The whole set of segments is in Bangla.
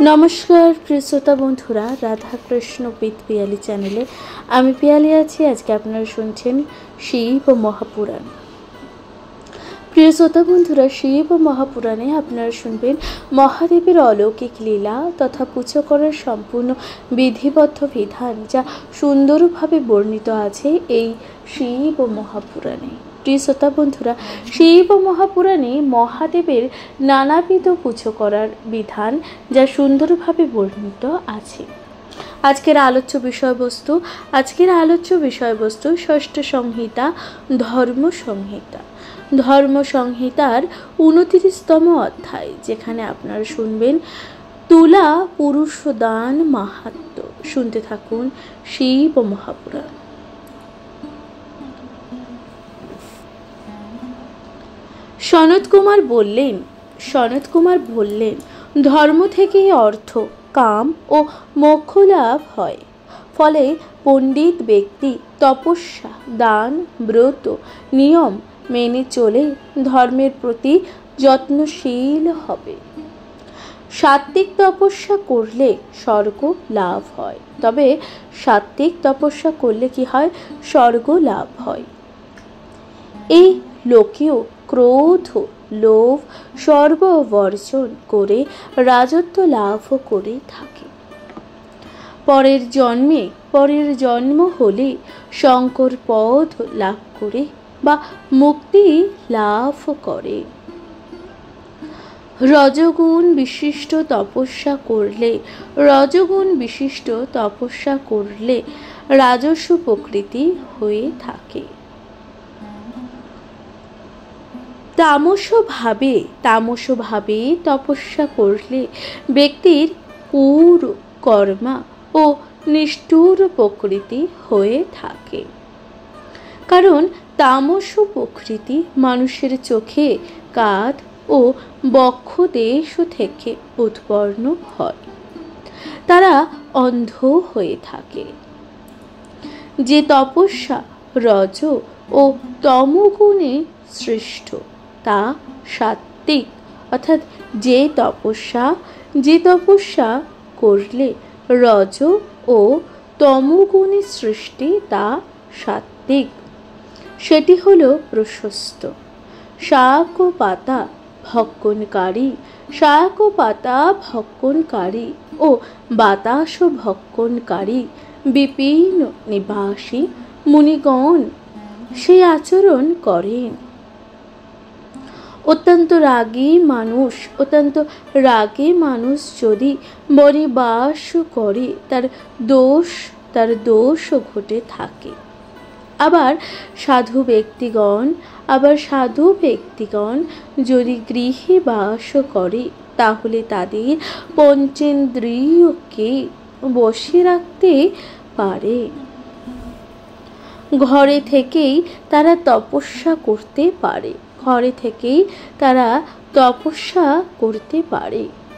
নমস্কার প্রিয় শ্রোতা বন্ধুরা, রাধাকৃষ্ণ উইথ পিয়ালি চ্যানেলে আমি পিয়ালি আছি। আজকে আপনারা শুনছেন শিব ও মহাপুরাণ। প্রিয় শ্রোতা বন্ধুরা, শিব ও মহাপুরাণে আপনারা শুনবেন মহাদেবের অলৌকিক লীলা তথা পুজো করার সম্পূর্ণ বিধিবদ্ধ বিধান, যা সুন্দরভাবে বর্ণিত আছে এই শিব ও মহাপুরাণে। প্রিয় শ্রোতা বন্ধুরা, শিব ও মহাপুরাণে মহাদেবের নানাবিধ পুজো করার বিধান যা সুন্দরভাবে বর্ণিত আছে। আজকের আলোচ্য বিষয়বস্তু ষষ্ঠ সংহিতা ধর্ম সংহিতা। ধর্ম সংহিতার 29তম অধ্যায়, যেখানে আপনারা শুনবেন তুলা পুরুষ দান মাহাত্ম্য। শুনতে থাকুন শিব ও মহাপুরাণ। সনত কুমার বললেন, ধর্ম থেকেই অর্থ, কাম ও মোক্ষ লাভ হয়। ফলে পণ্ডিত ব্যক্তি তপস্যা, দান, ব্রত, নিয়ম মেনে চলে ধর্মের প্রতি যত্নশীল হবে। সাত্ত্বিক তপস্যা করলে স্বর্গ লাভ হয়। তবে সাত্ত্বিক তপস্যা করলে কি হয়? স্বর্গ লাভ হয়। এই লোকেও ক্রোধ, লোভ, সর্ববর্জন করে রাজত্ব লাভ করে থাকে। পরের জন্ম হলে শঙ্কর পদ লাভ করে বা মুক্তি লাভ করে। রজগুণ বিশিষ্ট তপস্যা করলে রাজস্ব প্রকৃতি হয়ে থাকে। তামসভাবে তপস্যা করলে ব্যক্তির ক্রূর কর্মা ও নিষ্ঠুর প্রকৃতি হয়ে থাকে। কারণ তামস প্রকৃতি মানুষের চোখে, কাঁধ ও বক্ষদেশ থেকে উৎপন্ন হয়। তারা অন্ধ হয়ে থাকে। যে তপস্যা রজ ও তমগুণে সৃষ্ট তা সাত্ত্বিক, অর্থাৎ যে তপস্যা করলে রজ ও তমগুণে সৃষ্টি তা সাত্ত্বিক, সেটি হলো প্রশস্ত। শাক ও পাতা ভক্ষণকারী ও বাতাস ভক্ষণকারী বিপিন নিবাসী মুনিগণ সেই আচরণ করেন। অত্যন্ত রাগী মানুষ যদি বনিবাস করে তার দোষ ঘটে থাকে। আবার সাধু ব্যক্তিগণ যদি গৃহে বাস করে তাহলে তাদের পঞ্চেন্দ্রিয়কে বশে রাখতে পারে। ঘরে থেকেই তারা তপস্যা করতে পারে।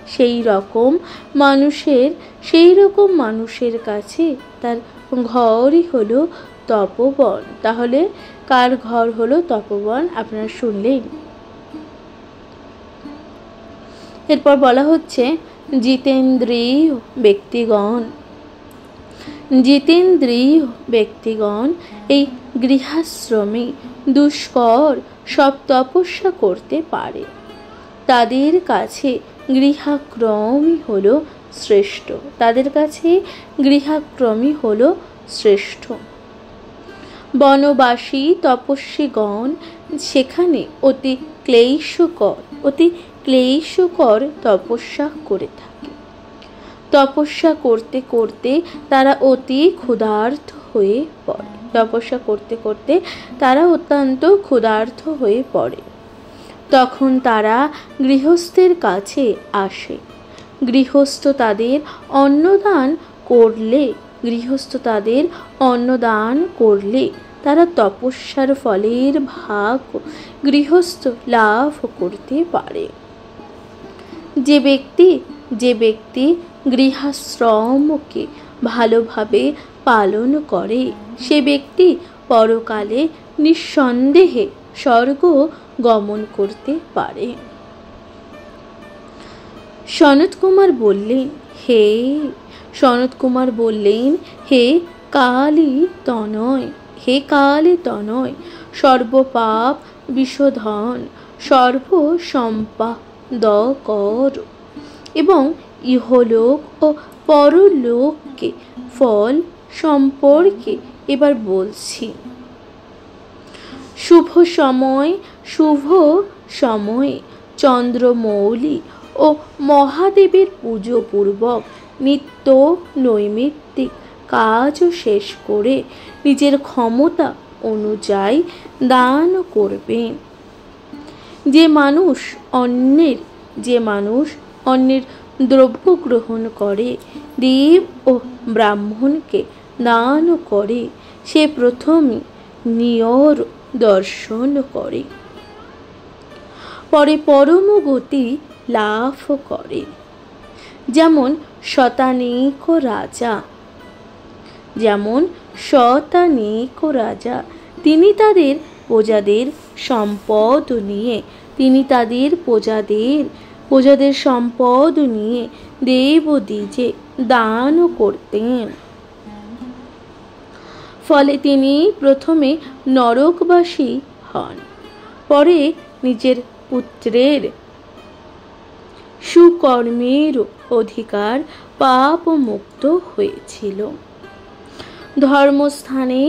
সেই রকম মানুষের কাছে তার ঘরই হলো তপবন। তাহলে কার ঘর হলো তপবন আপনারা শুনলেন। এরপর বলা হচ্ছে জিতেন্দ্রিয় ব্যক্তিগণ এই গৃহাশ্রমে দুষ্কর সব তপস্যা করতে পারে। তাদের কাছে গৃহাক্রমই হলো শ্রেষ্ঠ। বনবাসী তপস্বীগণ সেখানে অতি ক্লেশকর তপস্যা করে থাকে। তপস্যা করতে করতে তারা অত্যন্ত ক্ষুধার্ত হয়ে পড়ে। তখন তারা গৃহস্থের কাছে আসে। গৃহস্থ তাদের অন্নদান করলে তারা তপস্যার ফলের ভাগ গৃহস্থ লাভ করতে পারে। যে ব্যক্তি গৃহাশ্রমকে ভালোভাবে পালন করে সে ব্যক্তি পরকালে নিঃসন্দেহে স্বর্গ গমন করতে পারে। সনত কুমার বললেন, হে কালী তনয়, হে কালী তনয়, সর্বপাপ বিশোধন, সর্বসম্পাদকর। এবং ইহলোক ও পরলোককে ফল সম্পর্কে এবার বলছি। শুভ সময়ে চন্দ্রমৌলি ও মহাদেবের পুজো পূর্বক নিত্য নৈমিত্তিক কাজ শেষ করে নিজের ক্ষমতা অনুযায়ী দান করবেন। যে মানুষ অন্যের দ্রব্য গ্রহণ করে, দেব ও ব্রাহ্মণকে দান করে, সে প্রথমে নিয়র দর্শন করে, পরে পরম গতি লাভ করে। যেমন শতানেক রাজা, তিনি তাদের প্রজাদের সম্পদ নিয়ে দেবদ্বিজে দান করতেন। ফলে তিনি প্রথমে নরকবাসী হন, পরে নিজের পুত্রের সুকর্মের অধিকার পাপ মুক্ত হয়েছিল। ধর্মস্থানে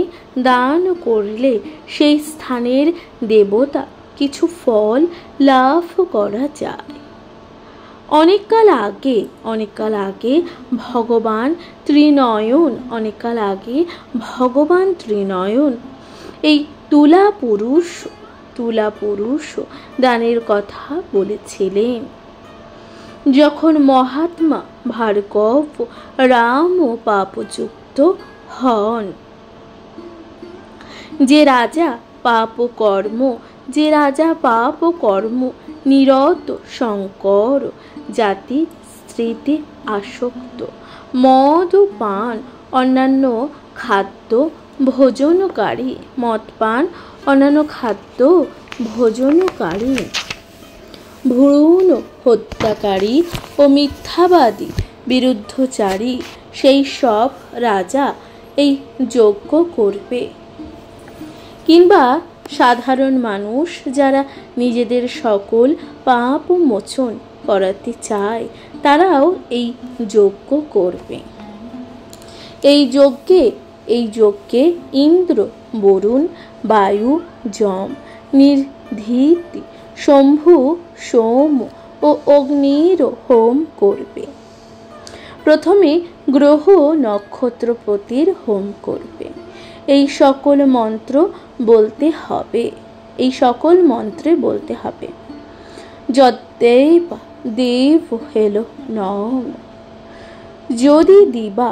দান করলে সেই স্থানের দেবতা কিছু ফল লাভ করা যায়। অনেককাল আগে ভগবান ত্রিনয়ন এই তুলা পুরুষ দানের কথা বলেছিলেন। যখন মহাত্মা ভার্গব রাম পাপযুক্ত হন, যে রাজা পাপ কর্ম নিরত, শঙ্কর জাতি স্ত্রীতে আসক্ত, মদ পান অন্যান্য খাদ্য ভোজনকারী, ভ্রূণ হত্যাকারী ও মিথ্যাবাদী বিরুদ্ধচারী সেই সব রাজা এই যজ্ঞ করবে। কিংবা সাধারণ মানুষ যারা নিজেদের সকল পাপ মোচন করাতে চায়, তারাও এই যজ্ঞ করবে। এই যজ্ঞে ইন্দ্র, বরুণ, বায়ু, যম, নির্ধীতি, শম্ভু, সোম ও অগ্নির হোম করবে। প্রথমে গ্রহ নক্ষত্রপতির হোম করবে। এই সকল মন্ত্রে বলতে হবে। যদ্দেব দেব হেল নম, যদি দিবা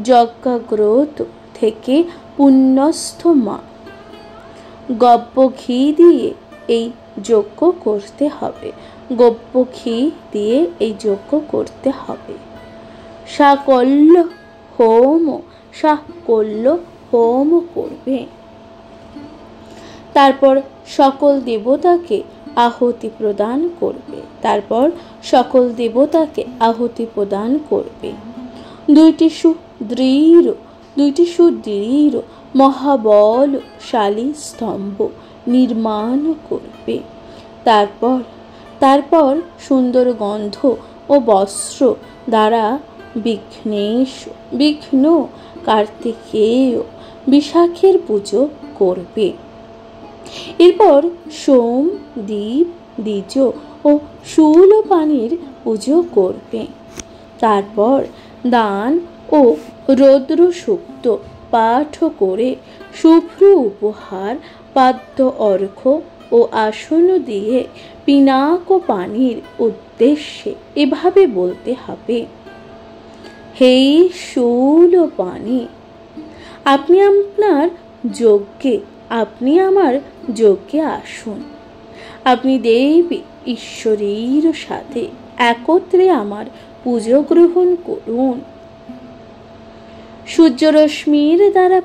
যজ্ঞাগ্রত থেকে পুণ্যস্থ মা, গব্য ঘি দিয়ে এই যজ্ঞ করতে হবে। সাকল্য হোম করবে। তারপর সকল দেবতাকে আহুতি প্রদান করবে। দুইটি সুদৃঢ় মহাবলশালী স্তম্ভ নির্মাণ করবে। তারপর সুন্দর গন্ধ ও বস্ত্র দ্বারা বিঘ্ন, কার্তিকেয়, বিশাখের পুজো করবে। এরপর সোম, দীপ, দ্বিজ ও শূলপাণির পুজো করবে। তারপর দান ও রৌদ্র সূক্ত পাঠ করে শুভ্র উপহার, পাদ্য অর্ঘ্য ও আসন দিয়ে পিনাক পানির উদ্দেশ্যে এভাবে বলতে হবে: হে শূলপাণি, আপনি আমার যজ্ঞে আসুন। আপনি দেবী ঈশ্বরীর সাথে একত্রে আমার পুজো গ্রহণ করুন। সূর্যরশ্মির দ্বারা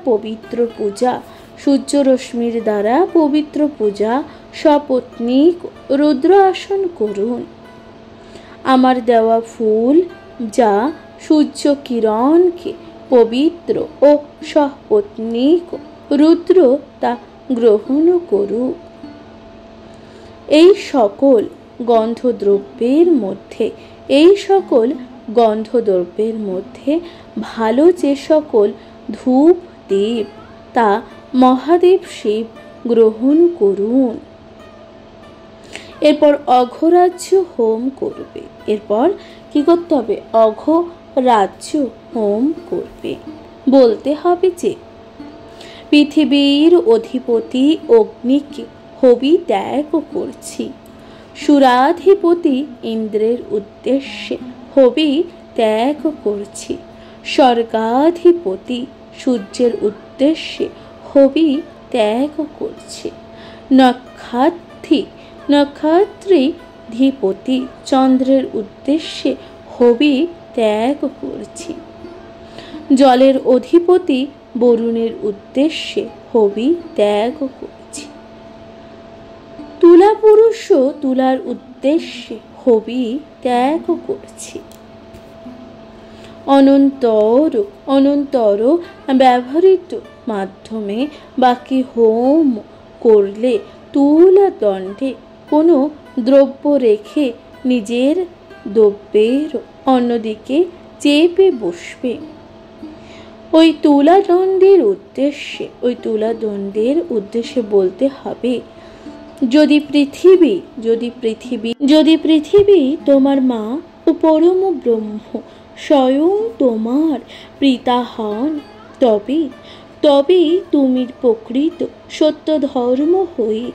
পবিত্র পূজা সপত্নীক রুদ্র আসন করুন। আমার দেওয়া ফুল যা সূর্য কিরণকে পবিত্র ও সপত্নীক রুদ্র তা গ্রহণ করুক। এই সকল গন্ধদ্রব্যের মধ্যে ভালো যে সকল ধূপ দীপ তা মহাদেব শিব গ্রহণ করুন। এরপর অঘরাজ্য হোম করবে। এরপর কি করতে হবে? অঘরাজ্য হোম করবে। বলতে হবে যে পৃথিবীর অধিপতি অগ্নিকে হবি ত্যাগ করছি, সুরাধিপতি ইন্দ্রের উদ্দেশ্যে হবি ত্যাগ করছি, স্বর্গাধিপতি সূর্যের উদ্দেশ্যে হবি ত্যাগ করছি, নক্ষত্রাধিপতি চন্দ্রের উদ্দেশ্যে হবি ত্যাগ করছি, জলের অধিপতি বরুণের উদ্দেশ্যে হবি ত্যাগ করছি, তুলা পুরুষ তুলার উদ্দেশ্যে হবি ত্যাগ করছি। অনন্তর ব্যবহৃত মাধ্যমে বাকি হোম করলে তুলা দণ্ডে কোনো দ্রব্য রেখে নিজের দ্রব্যের অন্যদিকে চেপে বসবে। ওই তুলা দণ্ডের উদ্দেশ্যে বলতে হবে, যদি পৃথিবী তোমার মা ও পরম ব্রহ্ম স্বয়ং তোমার পিতা হন, তবে তুমি প্রকৃত সত্য ধর্ম হয়ে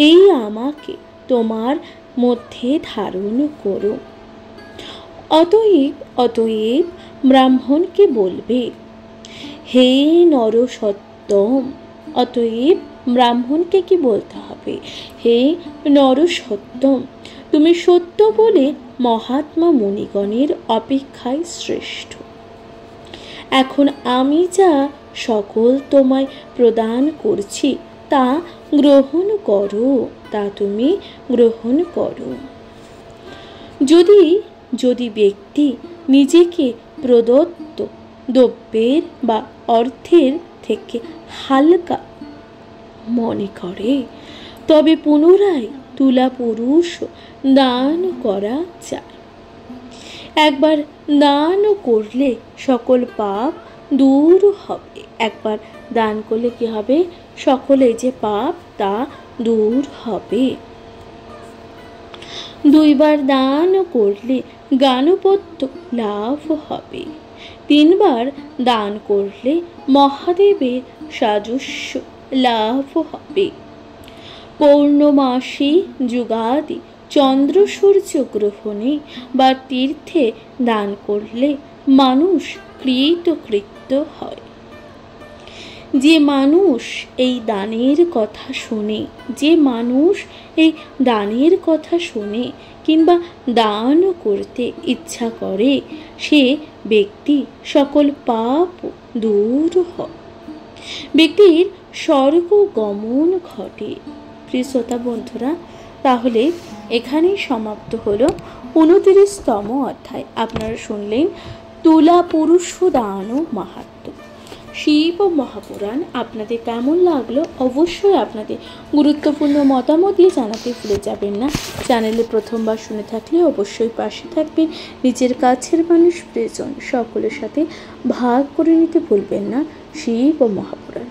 এই আমাকে তোমার মধ্যে ধারণ করো। অতএব ব্রাহ্মণকে বলবে, হে নরসত্তম। অতএব ব্রাহ্মণকে কি বলতে হবে? হে নরসত্তম, তুমি সত্য বলে মহাত্মা মুনিগণের অপেক্ষায় শ্রেষ্ঠ। এখন আমি যা সকল তোমায় প্রদান করছি তা তুমি গ্রহণ করো। যদি ব্যক্তি নিজেকে প্রদত্ত দ্রব্যের বা অর্থের থেকে হালকা মনে করে তবে পুনরায় তুলা পুরুষ দান করা যায়। একবার দান করলে সকল পাপ দূর হবে। একবার দান করলে কি হবে? সকলে যে পাপ তা দূর হবে। দুইবার দান করলে গানপত্য লাভ হবে। তিনবার দান করলে মহাদেবের সাযুজ্য লাভ হবে। পৌর্ণমাসী যুগাদি চন্দ্র সূর্য গ্রহণে বা তীর্থে দান করলে মানুষ কৃতকৃত্য হয়। যে মানুষ এই দানের কথা শুনে কিংবা দান করতে ইচ্ছা করে সে ব্যক্তি সকল পাপ দূর হয়, ব্যক্তির স্বর্গ গমন ঘটে। প্রিয় শ্রোতা বন্ধুরা, তাহলে এখানেই সমাপ্ত হলো 29তম অধ্যায়। আপনারা শুনলেন তুলা পুরুষ দান ও মাহাত্ম্য, শিব মহাপুরাণ। আপনাদের কেমন লাগলো অবশ্যই আপনাদের গুরুত্বপূর্ণ মতামত দিয়ে জানাতে ভুলে যাবেন না। চ্যানেলে প্রথমবার শুনে থাকলে অবশ্যই পাশে থাকবেন। নিজের কাছের মানুষ প্রিয়জন সকলের সাথে ভাগ করে নিতে ভুলবেন না শিব মহাপুরাণ।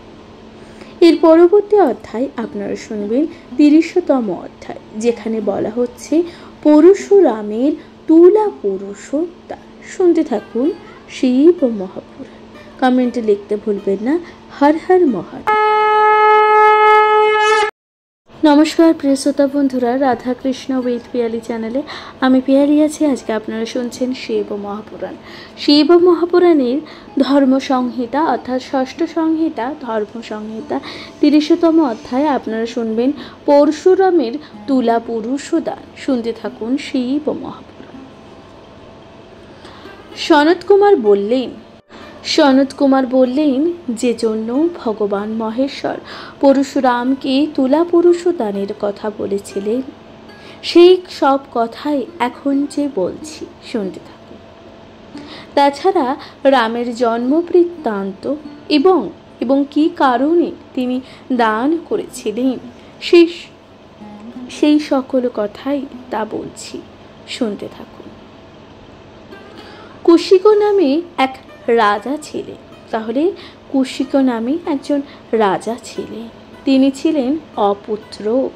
এর পরবর্তী অধ্যায় আপনারা শুনবেন 30তম অধ্যায়, যেখানে বলা হচ্ছে পরশুরামের তুলা পুরুষ দান। শুনতে থাকুন শিব মহাপুরাণ। কমেন্টে লিখতে ভুলবেন না হর হর মহাদেব। নমস্কার প্রিয় শ্রোতা বন্ধুরা, রাধাকৃষ্ণ উইথ পিয়ালি চ্যানেলে আমি পিয়ালি আছি। আজকে আপনারা শুনছেন শিব মহাপুরাণ। শিব মহাপুরাণের ধর্মসংহিতা অর্থাৎ ষষ্ঠ সংহিতা ধর্মসংহিতা 30তম অধ্যায় আপনারা শুনবেন পরশুরামের তুলা পুরুষ দান। শুনতে থাকুন শিব মহাপুরাণ। সনত কুমার বললেন যে জন্য ভগবান মহেশ্বর পরশুরামকে তুলা পুরুষ দানের কথা বলেছিলেন সেই সব কথাই এখন যে বলছি, শুনতে থাকুন। তাছাড়া রামের জন্ম বৃত্তান্ত এবং কি কারণে তিনি দান করেছিলেন সেই সকল কথাই তা বলছি, শুনতে থাকুন। কুশিক নামে এক রাজা ছিলেন। তাহলে কুশিক নামে একজন রাজা ছিলেন। তিনি ছিলেন অপুত্রক,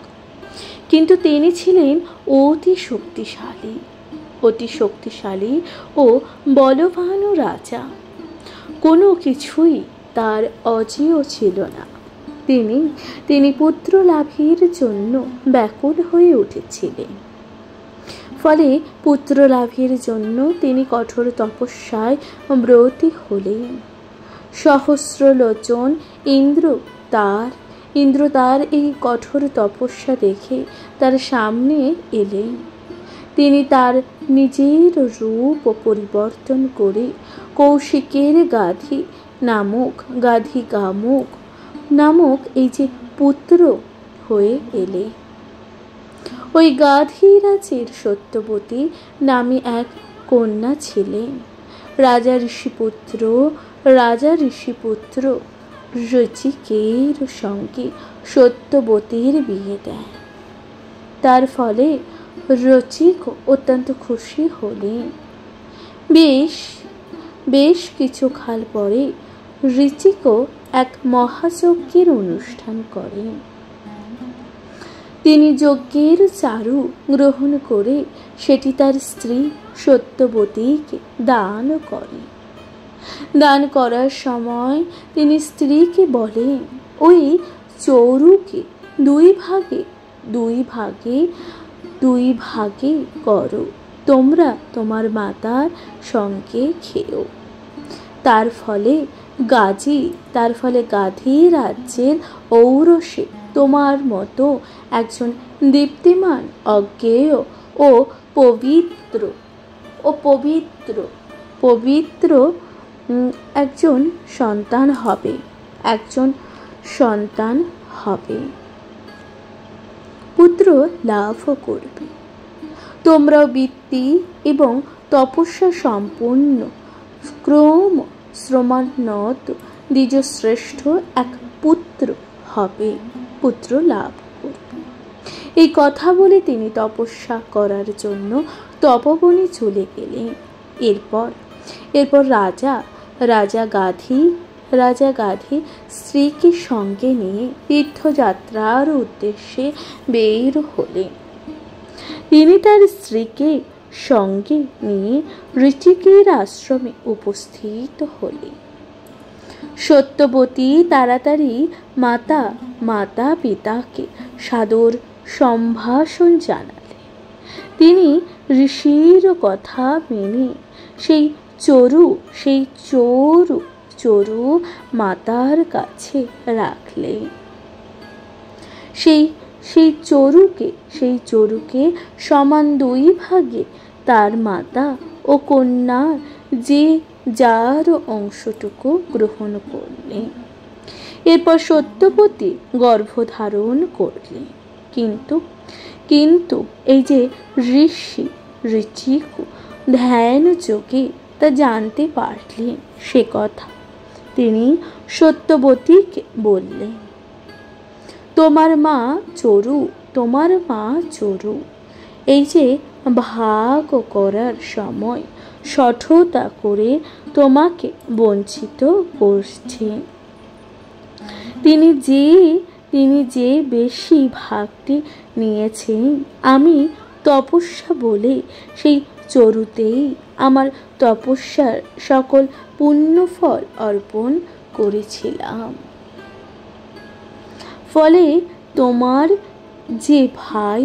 কিন্তু তিনি ছিলেন অতি শক্তিশালী ও বলবান রাজা। কোনো কিছুই তার অজেয় ছিল না। তিনি পুত্র লাভের জন্য ব্যাকুল হয়ে উঠেছিলেন। ফলে পুত্র লাভের জন্য তিনি কঠোর তপস্যায় ব্রতী হলেন। সহস্রলোচন ইন্দ্র তার এই কঠোর তপস্যা দেখে তার সামনে এলেন। তিনি তার নিজের রূপ পরিবর্তন করে কৌশিকের গাধি নামক এই যে পুত্র হয়ে এলে। ওই গাধী রাজের সত্যবতী নামে এক কন্যা ছিলেন। রাজা ঋষিপুত্র ঋচিকের সঙ্গে সত্যবতীর বিয়ে দেয়। তার ফলে রচিক অত্যন্ত খুশি হলেন। বেশ কিছু কাল পরে ঋচিকও এক মহাযজ্ঞের অনুষ্ঠান করেন। তিনি যজ্ঞের চারু গ্রহণ করে সেটি তার স্ত্রী সত্যবতীকে দান করেন। দান করার সময় তিনি স্ত্রীকে বলেন, ওই চৌরুকে দুই ভাগে করো, তোমরা তোমার মাতার সঙ্গে খেও। তার ফলে গাধী রাজ্যের ঔরসে তোমার মতো একজন দীপ্তিমান, অজ্ঞেয় ও পবিত্র একজন সন্তান হবে, পুত্র লাভ করবে। তোমরাও বৃত্তি এবং তপস্যা সম্পূর্ণ শ্রমান্নত দ্বিজশ্রেষ্ঠ এক পুত্র লাভ করবে। এই কথা বলে তিনি তপস্যা করার জন্য তপবনে চলে গেলেন। এরপর রাজা গাধী স্ত্রীকে সঙ্গে নিয়ে তীর্থযাত্রার উদ্দেশ্যে বের হলেন। তিনি তার স্ত্রীকে সঙ্গে নিয়ে ঋচিকের আশ্রমে উপস্থিত হলেন। সত্যবতী তাড়াতাড়ি মাতা পিতাকে সাদর সম্ভাষণ জানালেন। তিনি ঋষির কথা মেনে সেই চরু মাতার কাছে রাখলেন। সেই চরুকে সমান দুই ভাগে তার মাতা ও কন্যা যার অংশটুকু গ্রহণ করলেন। এরপর সত্যবতী গর্ভধারণ করলেন। কিন্তু এই যে ঋচিক ধ্যান যোগে তা জানতে পারলেন, সে কথা তিনি সত্যবতীকে বললেন, তোমার মা চরু এই যে ভাগ করার সময় সঠতা করে তোমাকে বঞ্চিত করছেন। তিনি যে বেশি ভাগটি নিয়েছেন, আমি তপস্যা বলে সেই চরুতেই আমার তপস্যার সকল পুণ্যফল অর্পণ করেছিলাম। ফলে তোমার যে ভাই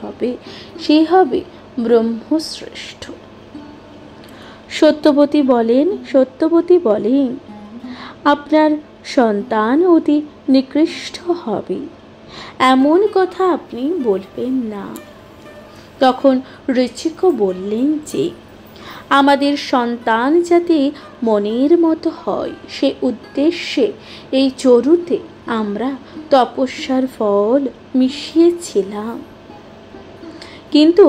হবে সে হবে ব্রহ্মশ্রেষ্ঠ। সত্যবতী বলেন, আপনার সন্তান অতি নিকৃষ্ট হবে, এমন কথা আপনি বলবেন না। তখন ঋচিক বললেন যে, আমাদের সন্তান যাতে মনের মতো হয় সে উদ্দেশ্যে এই চরুতে আমরা তপস্যার ফল মিশিয়েছিলাম, কিন্তু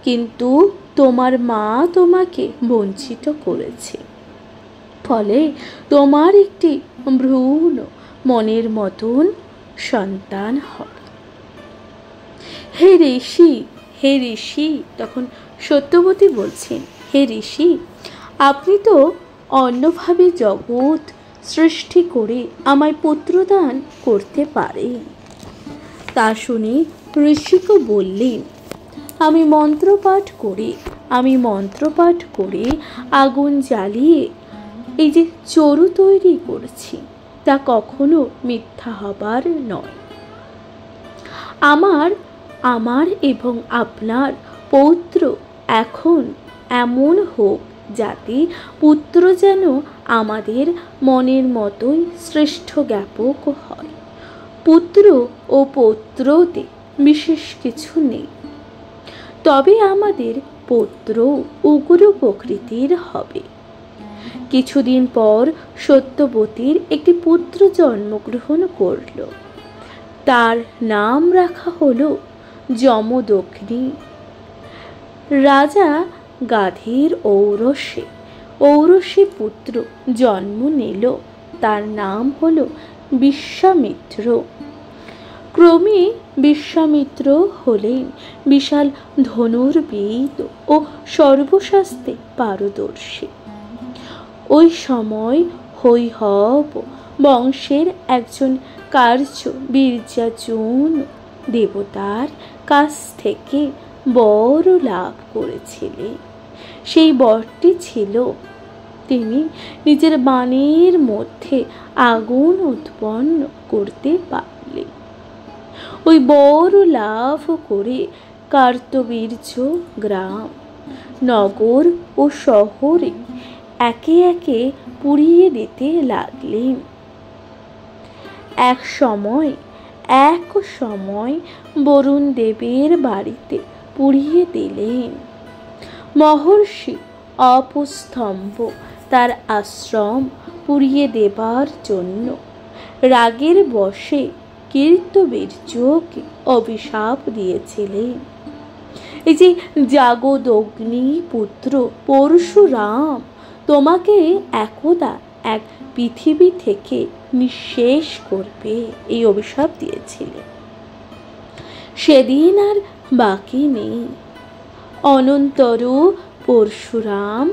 কিন্তু তোমার মা তোমাকে বঞ্চিত করেছে, ফলে তোমার একটি ভ্রূণ মনের মতন সন্তান হবে। হে ঋষি, হে ঋষি, তখন সত্যবতী বলছেন, হে ঋষি, আপনি তো অন্যভাবে জগৎ সৃষ্টি করে আমায় পুত্রদান করতে পারেন। তা শুনে ঋষিকে বললেন, আমি মন্ত্রপাঠ করে আগুন জ্বালিয়ে এই যে চরু তৈরি করছি, তা কখনো মিথ্যা হবার নয়। আমার এবং আপনার পৌত্র এখন এমন হোক যাতে পুত্র যেন আমাদের মনের মতোই শ্রেষ্ঠ জ্ঞাপক হয়। পুত্র ও পৌত্রতে বিশেষ কিছু নেই, তবে আমাদের পুত্র উগ্র প্রকৃতির হবে। কিছুদিন পর সত্যবতীর একটি পুত্র জন্মগ্রহণ করল। তার নাম রাখা হলো যমদগ্নি। রাজা গাধীর ঔরসে পুত্র জন্ম নিল, তার নাম হলো বিশ্বামিত্র। ক্রমে বিশ্বামিত্র হলেন বিশাল ধনুর্বিদ ও সর্বশাস্ত্রে পারদর্শী। ওই সময় হৈহব বংশের একজন কার্য বীর্যার্জুন দেবতার কাছ থেকে বর লাভ করেছিলেন। সেই বরটি ছিল, তিনি নিজের বাণের মধ্যে আগুন উৎপন্ন করতে পারলেন। ওই বর লাভ করে কার্তবীর্য গ্রাম, নগর ও শহরে একে একে পুড়িয়ে দিতে লাগলেন। এক সময় বরুণ দেবের বাড়িতে পুড়িয়ে দিলেন। মহর্ষি অপস্তম্ভ তার আশ্রম পুড়িয়ে দেবার জন্য রাগের বশে কীর্তবীর্যকে অভিশাপ দিয়েছিলেন। এই যে জাগদগ্নি পুত্র পরশুরাম তোমাকে একদা এক পৃথিবী থেকে নিঃশেষ করবে, এই অভিশাপ দিয়েছিলেন। সেদিন আর বাকি নেই। অনন্তর পরশুরাম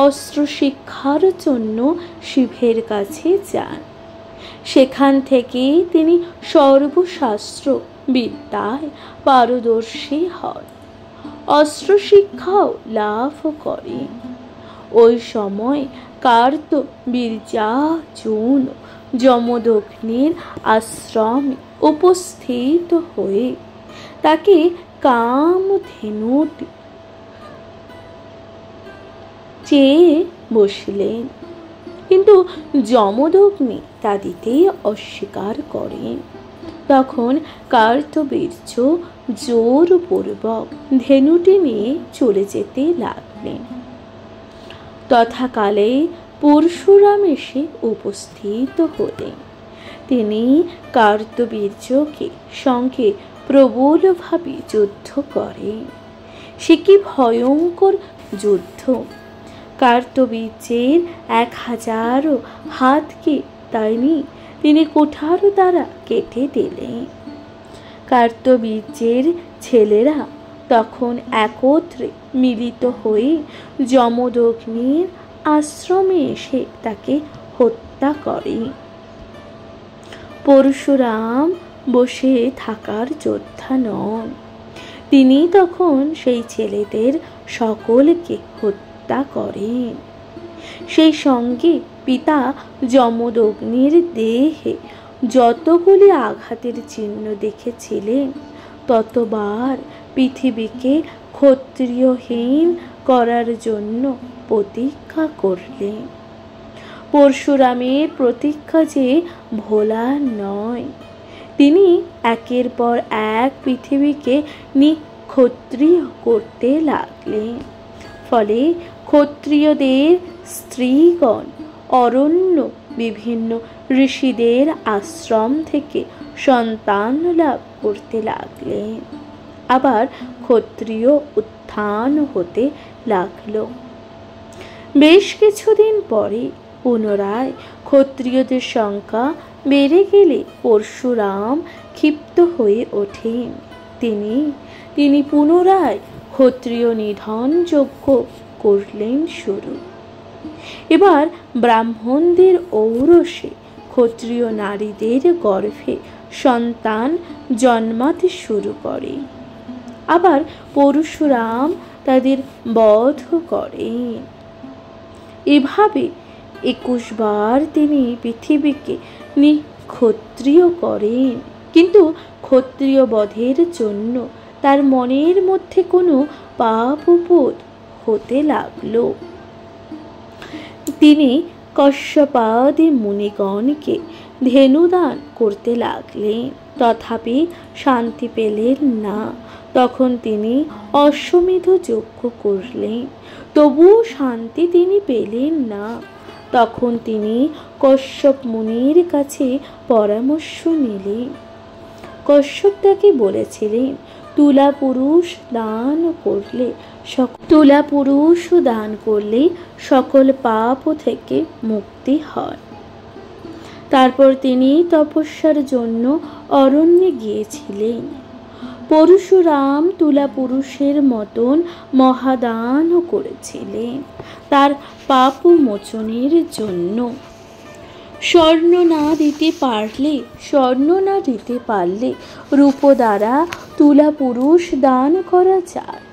অস্ত্র শিক্ষার জন্য শিবের কাছে যান। সেখান থেকে তিনি সর্বশাস্ত্র বিদ্যায় পারদর্শী হন, অস্ত্র শিক্ষাও লাভ করেন। ওই সময় কার্তবীর্যার্জুন যমদগ্নির আশ্রমে উপস্থিত হয়ে তাকে কামধেনুটি চেয়ে বসলেন, কিন্তু যমদগ্নি তা দিতে অস্বীকার করেন। তখন কার্তবীর্য জোরপূর্বক ধেনুটি নিয়ে চলে যেতে লাগলেন। তথাকালে পরশুরাম এসে উপস্থিত হলেন। তিনি কার্তবীর্যকে সঙ্গে প্রবলভাবে যুদ্ধ করেন। সে কি ভয়ঙ্কর যুদ্ধ! কার্তবীর্যের 1000 হাতকে তিনি কুঠার দ্বারা কেটে দিলেন। কার্তবীর্যের ছেলেরা তখন একত্রে মিলিত হয়ে যমদগ্নির আশ্রমে এসে তাকে হত্যা করে। পরশুরাম বসে থাকার যোদ্ধা নন। তিনি তখন সেই ছেলেদের সকলকে হত্যা করেন। সেই সঙ্গে পিতা যমদগ্নির দেহে যতগুলি আঘাতের চিহ্ন দেখেছিলেন, ততবার পৃথিবীকে ক্ষত্রিয়হীন করার জন্য প্রতিজ্ঞা করলেন। পরশুরামের প্রতিজ্ঞা যে ভোলা নয়। তিনি একের পর এক পৃথিবীকে নিক্ষত্রিয় করতে লাগলেন। ফলে ক্ষত্রিয়দের স্ত্রীগণ অরণ্য বিভিন্ন ঋষিদের আশ্রম থেকে সন্তান লাভ করতে লাগলেন। আবার ক্ষত্রিয় উত্থান হতে লাগল। বেশ কিছুদিন পরে পুনরায় ক্ষত্রিয়দের সংখ্যা বেড়ে গেলে পরশুরাম ক্ষিপ্ত হয়ে ওঠেন। তিনি পুনরায় ক্ষত্রিয় নিধন যজ্ঞ করলেন শুরু। এবার ব্রাহ্মণদের ঔরসে ক্ষত্রিয় নারীদের গর্ভে সন্তান জন্মাতে শুরু করে। আবার পরশুরাম তাদের বধ করেন। এভাবে 21 বার তিনি পৃথিবীকে নিক্ষত্রিয় করেন। কিন্তু ক্ষত্রিয় বধের জন্য তার মনের মধ্যে কোনো পাপবোধ হতে লাগল। তিনি কশ্যপাদি মুনিগণকে ধেনুদান করতে লাগলেন, তথাপি শান্তি পেলেন না। তখন তিনি অশ্বমেধ যজ্ঞ করলেন, তবুও শান্তি তিনি পেলেন না। তখন তিনি কশ্যপ মুনির কাছে পরামর্শ নিলেন। কশ্যপ তাকে বলেছিলেন, তুলা পুরুষ দান করলে সকল পাপ থেকে মুক্তি হয়। তারপর তিনি তপস্যার জন্য অরণ্যে গিয়েছিলেন। পরশুরাম তুলা পুরুষের মতন মহাদান করেছিলেন তার পাপ মোচনের জন্য। স্বর্ণ না দিতে পারলে রূপ দ্বারা তুলা পুরুষ দান করা যায়।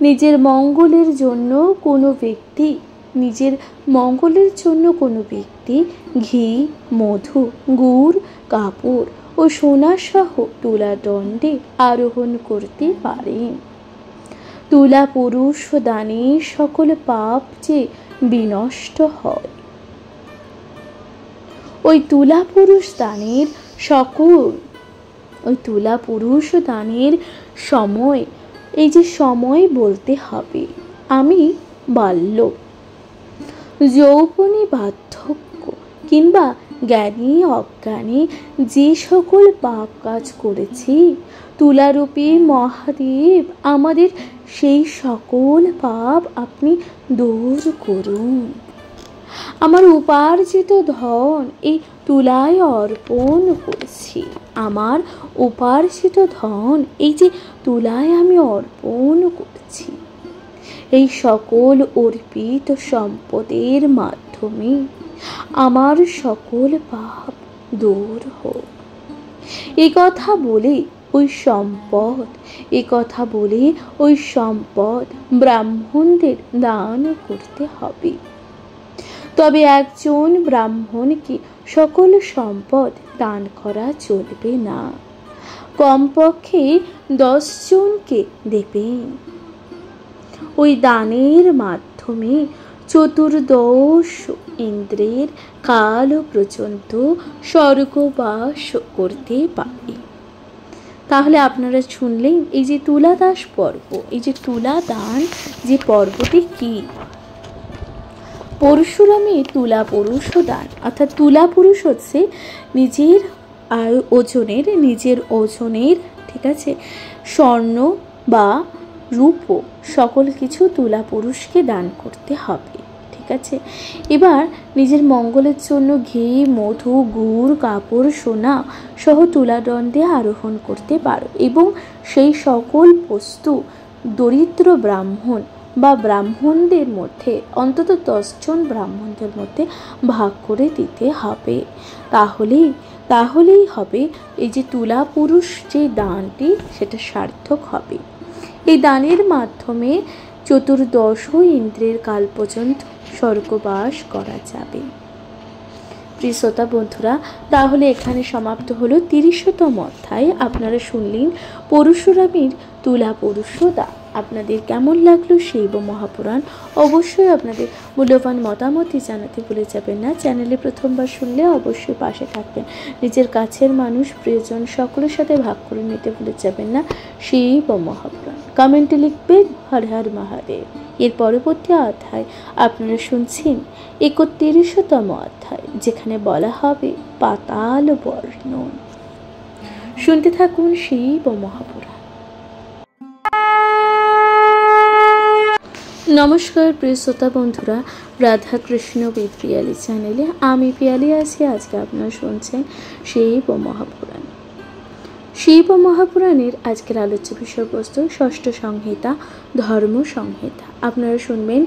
নিজের মঙ্গলের জন্য কোনো ব্যক্তি ঘি, মধু, গুড়, কাপড় ও সোনা সহ তুলা দণ্ডে আরোহণ করতে পারেন। তুলা পুরুষ দানে সকল পাপ যে বিনষ্ট হয়। ওই তুলা পুরুষ দানের সময়, এই যে সময় বলতে হবে, আমি বাল্য, যৌবনী, বার্ধক্য কিংবা জ্ঞানী অজ্ঞানী যে সকল পাপ কাজ করেছি, তুলারূপী মহাদেব আমাদের সেই সকল পাপ আপনি দূর করুন। আমার উপার্জিত ধন এই তুলায় অর্পণ করেছি। আমার উপার্জিত ধন এই যে তুলায় আমি অর্পণ করছি। এই সকল অর্পিত সম্পদের মাধ্যমে আমার সকল পাপ দূর হোক। এ কথা বলে ওই সম্পদ ব্রাহ্মণদের দান করতে হবে। তবে একজন ব্রাহ্মণকে সকল সম্পদ দান করা চলবে না, কমপক্ষে 10 জনকে দেবেন। ওই দানের মাধ্যমে চতুর্দশ ইন্দ্রের কাল পর্যন্ত স্বর্গবাস করতে পারে। তাহলে আপনারা শুনলেন এই যে তুলাদাস পর্ব, এই যে তুলা দান যে পর্বটি কি? পরশুরামের তুলা পুরুষ দান, অর্থাৎ তুলা পুরুষ হচ্ছে নিজের ওজনের ঠিক আছে, স্বর্ণ বা রূপ সকল কিছু তুলা পুরুষকে দান করতে হবে। ঠিক আছে, এবার নিজের মঙ্গলের জন্য ঘি, মধু, গুড়, কাপড়, সোনা সহ তুলাদণ্ডে আরোহণ করতে পারো এবং সেই সকল বস্তু দরিদ্র ব্রাহ্মণ বা ব্রাহ্মণদের মধ্যে অন্তত 10 জন ব্রাহ্মণদের মধ্যে ভাগ করে দিতে হবে। তাহলেই হবে এই যে তুলা পুরুষ যে দানটি সেটা সার্থক হবে। এই দানের মাধ্যমে চতুর্দশ ইন্দ্রের কাল পর্যন্ত স্বর্গবাস করা যাবে। প্রিয় শ্রোতা বন্ধুরা, তাহলে এখানে সমাপ্ত হলো 30তম অধ্যায়। আপনারা শুনলেন পরশুরামের তুলা পুরুষ দান। আপনাদের কেমন লাগলো শৈব মহাপুরাণ? অবশ্যই আপনাদের মূল্যবান মতামতই জানাতে ভুলে যাবেন না। চ্যানেলে প্রথমবার শুনলে অবশ্যই পাশে থাকবেন। নিজের কাছের মানুষ, প্রিয়জন সকলের সাথে ভাগ করে নিতে ভুলে যাবেন না। শৈব মহাপুরাণ। কমেন্টে লিখবেন হর হর মহাদেব। এর পরবর্তী অধ্যায় আপনারা শুনছেন 31তম অধ্যায়, যেখানে বলা হবে পাতাল বর্ণন। শুনতে থাকুন শিব মহাপুরাণ। নমস্কার প্রিয় শ্রোতা বন্ধুরা, রাধাকৃষ্ণ বিদ পিয়ালি চ্যানেলে আমি পিয়ালি আছি। আজকে আপনারা শুনছেন শিব মহাপুরাণ। শিব মহাপুরাণের আজকের আলোচ্য বিষয়বস্তু ষষ্ঠ সংহিতা, ধর্ম সংহিতা। আপনারা শুনবেন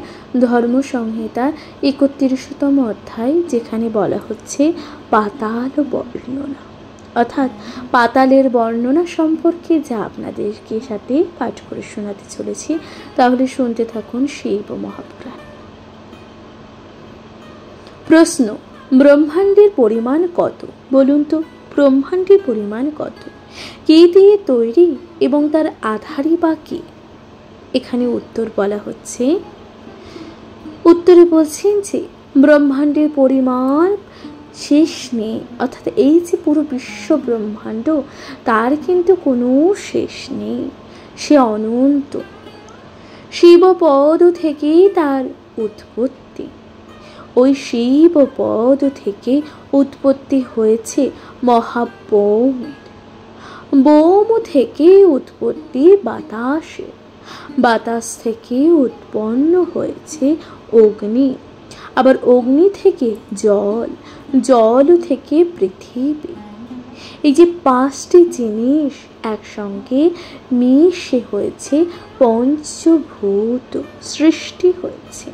ধর্ম সংহিতা 31তম অধ্যায়, যেখানে বলা হচ্ছে পাতাল বর্ণনা, অর্থাৎ পাতালের বর্ণনা সম্পর্কে, যা আপনাদেরকে সাথে পাঠ করে শোনাতে চলেছি। তাহলে শুনতে থাকুন শিব মহাপুরাণ। প্রশ্ন: ব্রহ্মাণ্ডের পরিমাণ কত? বলুন তো, ব্রহ্মাণ্ডের পরিমাণ কত? কি দিয়ে তৈরি এবং তার আধারই বা কি? এখানে উত্তর বলা হচ্ছে, উত্তরে বলছেন যে ব্রহ্মাণ্ডের পরিমাণ শেষ নেই, অর্থাৎ এই যে পুরো বিশ্ব ব্রহ্মাণ্ড, তার কিন্তু কোনো শেষ নেই, সে অনন্ত। শিবপদ থেকেই তার উৎপত্তি। ওই শিবপদ থেকে উৎপত্তি হয়েছে মহাব্যোমের। ব্যোম থেকে উৎপত্তি বাতাসের। বাতাস থেকে উৎপন্ন হয়েছে অগ্নি। আবার অগ্নি থেকে জল, জল থেকে পৃথিবী। এই যে পাঁচটি জিনিস একসঙ্গে মিশে হয়েছে পঞ্চভূত, সৃষ্টি হয়েছে।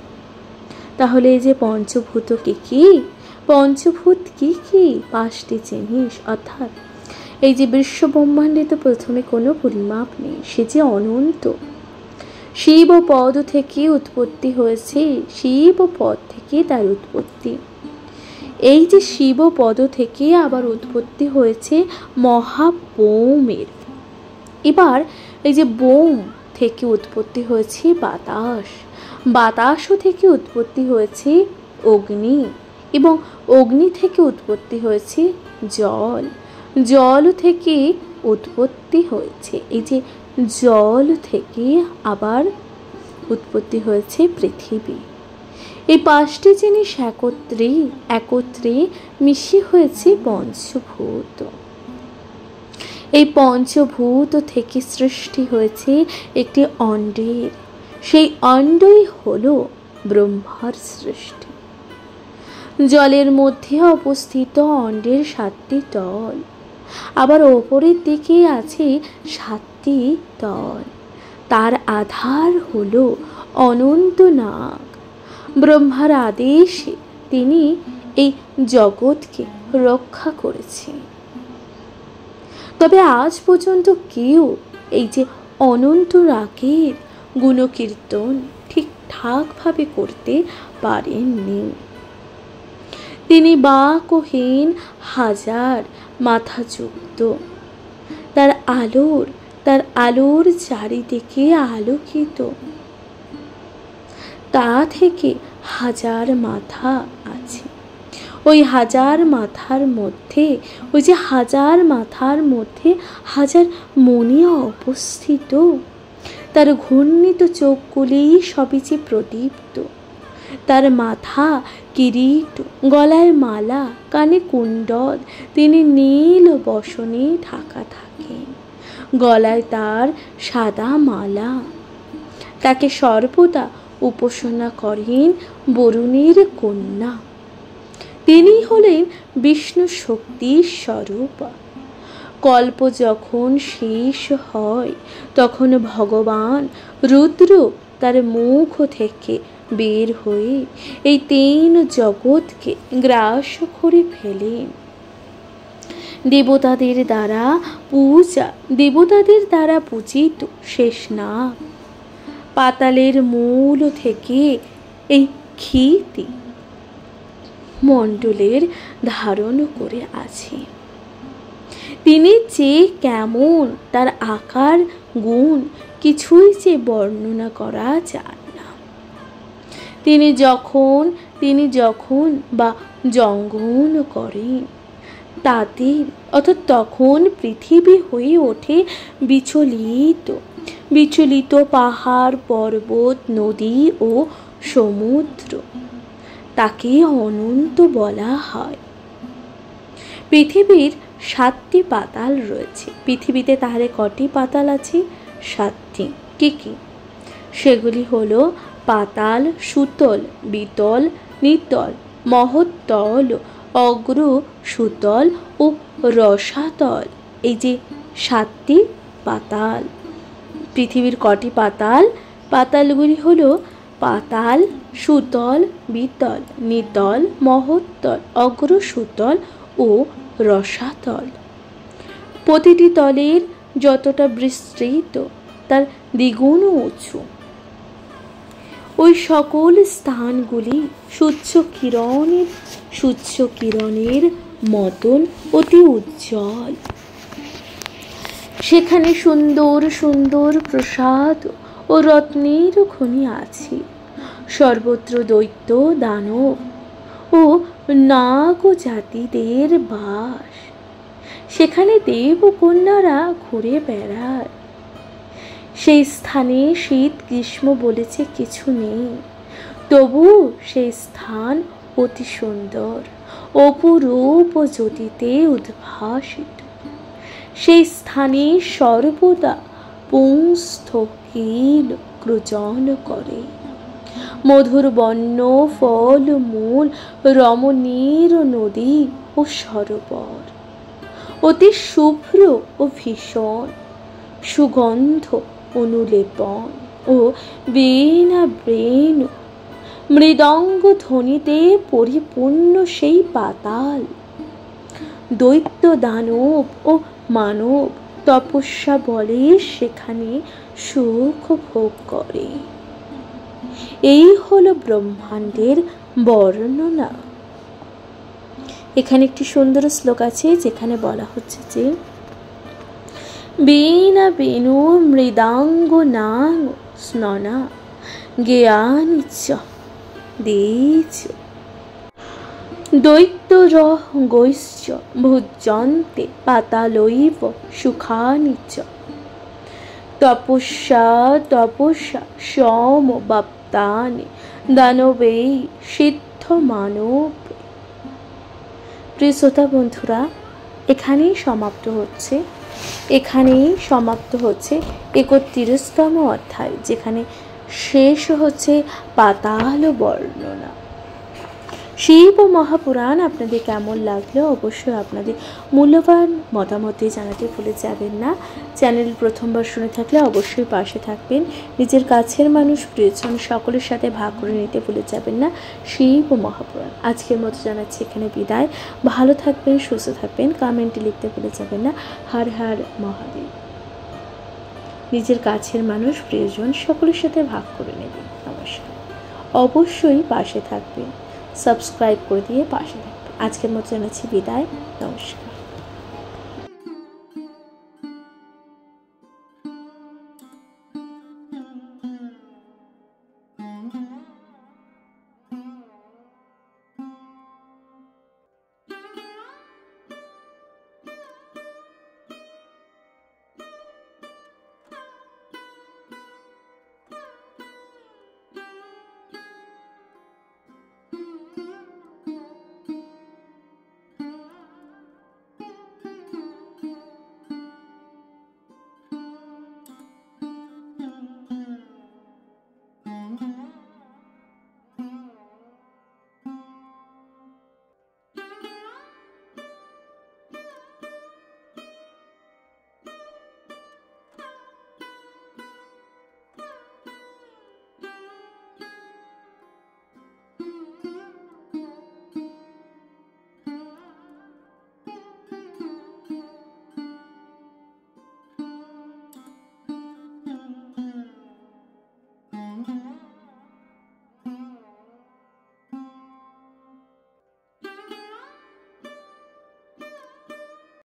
তাহলে এই যে পঞ্চভূত কি কি? পঞ্চভূত কি কি? পাঁচটি জিনিস, অর্থাৎ এই যে বিশ্ব ব্রহ্মাণ্ডে তো প্রথমে কোনো পরিমাপ নেই, সে যে অনন্ত। শিবপদ থেকে উৎপত্তি হয়েছে, শিবপদ থেকে তার উৎপত্তি। এই যে শিবপদ থেকে আবার উৎপত্তি হয়েছে মহাব্যোমের। এবার এই যে ব্যোম থেকে উৎপত্তি হয়েছে বাতাস, বাতাসও থেকে উৎপত্তি হয়েছে অগ্নি, এবং অগ্নি থেকে উৎপত্তি হয়েছে জল, জল থেকে উৎপত্তি হয়েছে, এই যে জল থেকে আবার উৎপত্তি হয়েছে পৃথিবী। এই পাঁচটি জিনিস একত্রে মিশে হয়েছে পঞ্চভূত। এই পঞ্চভূত থেকে সৃষ্টি হয়েছে একটি অণ্ডের। সেই অণ্ডই হলো ব্রহ্মার সৃষ্টি। জলের মধ্যে অবস্থিত অণ্ডের 7টি তল, আবার ওপরের দিকে আছে 7টি তল। তার আধার হলো অনন্ত নাগ। ব্রহ্মার আদেশে তিনি এই জগৎকে রক্ষা করেছেন। তবে আজ পর্যন্ত কেউ এই যে অনন্ত রাগের গুণকীর্তন ঠিকঠাকভাবে করতে পারেননি। তিনি বাকহীন, হাজার মাথাযুক্ত। তার আলোর চারিদিকে আলোকিত। তা থেকে হাজার মাথা আছে। ওই হাজার মাথার মধ্যে, ওই যে হাজার মাথার মধ্যে হাজার মণি অবস্থিত। তার ঘূর্ণিত চোখগুলি সবই যে প্রদীপ্ত। তার মাথা কিরীট, গলায় মালা, কানে কুণ্ডল। তিনি নীল বসনে ঢাকা থাকেন। গলায় তার সাদা মালা। তাকে সর্বদা উপাসনা করেন বরুণের কন্যা। তিনি হলেন বিষ্ণু শক্তির স্বরূপ। কল্প যখন শেষ হয়, তখন ভগবান রুদ্র তার মুখ থেকে বের হয়ে এই 3 জগৎকে গ্রাস করে ফেলেন। দেবতাদের দ্বারা পূজিত শেষনাগ পাতালের মূল থেকে এই ক্ষিতি মণ্ডলের ধারণ করে আছে। তিনি যে কেমন, তার আকার গুণ কিছুই যে বর্ণনা করা যায় না। তিনি যখন বা জঙ্গন করেন, তাদের অর্থাৎ তখন পৃথিবী হয়ে ওঠে বিচলিত বিচলিত পাহাড় পর্বত নদী ও সমুদ্র, তাকে অনন্ত বলা হয়। পৃথিবীর 7টি পাতাল রয়েছে। পৃথিবীতে তাহলে কটি পাতাল আছে? 7টি। কি কি? সেগুলি হলো পাতাল, সুতল, বিতল, নিতল, মহত্তল, অগ্র, সুতল ও রসাতল। এই যে 7টি পাতাল। পৃথিবীর কটি পাতাল? পাতালগুলি হলো পাতাল, সুতল, বিতল, নিতল, মহত্তল, অগ্র, সুতল ও রসাতল। প্রতিটি তলের যতটা বিস্তৃত তার দ্বিগুণ উঁচু। ওই সকল স্থানগুলি সূর্য কিরণের মতন অতি উজ্জ্বল। সেখানে সুন্দর সুন্দর প্রসাদ ও রত্নের খনি আছে। সর্বত্র দৈত্য, দানব ও নাগ জাতিদের বাস। সেখানে দেব কন্যারা ঘুরে বেড়ায়। সেই স্থানে শীত গ্রীষ্ম বলেছে কিছু নেই, তবু সেই স্থান অতি সুন্দর, অপরূপ জ্যোতিতে উদ্ভাসিত। সেই স্থানে সর্বদা পুংস্থকিল ক্রুজন করে। মধুর বন্য ফল মূল, রমণীর নদী ও সরোবর, অতি শুভ্র ও ভীষণ সুগন্ধ অনুলেপন ও বীণা বেণু মৃদঙ্গ ধ্বনিতে পরিপূর্ণ সেই পাতাল। দৈত্য, দানব ও মানব তপস্যা বলে সেখানে সুখ ভোগ করে। এই হলো ব্রহ্মাণ্ডের বর্ণনা। এখানে একটি সুন্দর শ্লোক আছে যেখানে বলা হচ্ছে যে বীণা বেণু মৃদাঙ্গ নাং স্ননা জ্ঞানিচ দেচ দৈত্যর গৈশ্চ ভুজন্তে পাতালৈব সুখানিচ তপস্যা সম বাপ্তানি দানবেই সিদ্ধ মানব। প্রিয় শ্রোতা বন্ধুরা, এখানেই সমাপ্ত হচ্ছে 31তম অধ্যায়, যেখানে শেষ হচ্ছে পাতাল বর্ণনা। শিব মহাপুরাণ আপনাদের কেমন লাগলো অবশ্যই আপনাদের মূল্যবান মতামত জানাতে ভুলে যাবেন না। চ্যানেল প্রথমবার শুনে থাকলে অবশ্যই পাশে থাকবেন। নিজের কাছের মানুষ প্রিয়জন সকলের সাথে ভাগ করে নিতে ভুলে যাবেন না। শিব মহাপুরাণ আজকের মতো জানাচ্ছি এখানে বিদায়। ভালো থাকবেন, সুস্থ থাকবেন। কমেন্টে লিখতে ভুলে যাবেন না। হর হর মহাদেব। নিজের কাছের মানুষ প্রিয়জন সকলের সাথে ভাগ করে নেবেন। নমস্কার। অবশ্যই পাশে থাকবেন, সাবস্ক্রাইব করে দিয়ে পাশে থাকবেন। আজকের মতো জানাচ্ছি বিদায়। নমস্কার।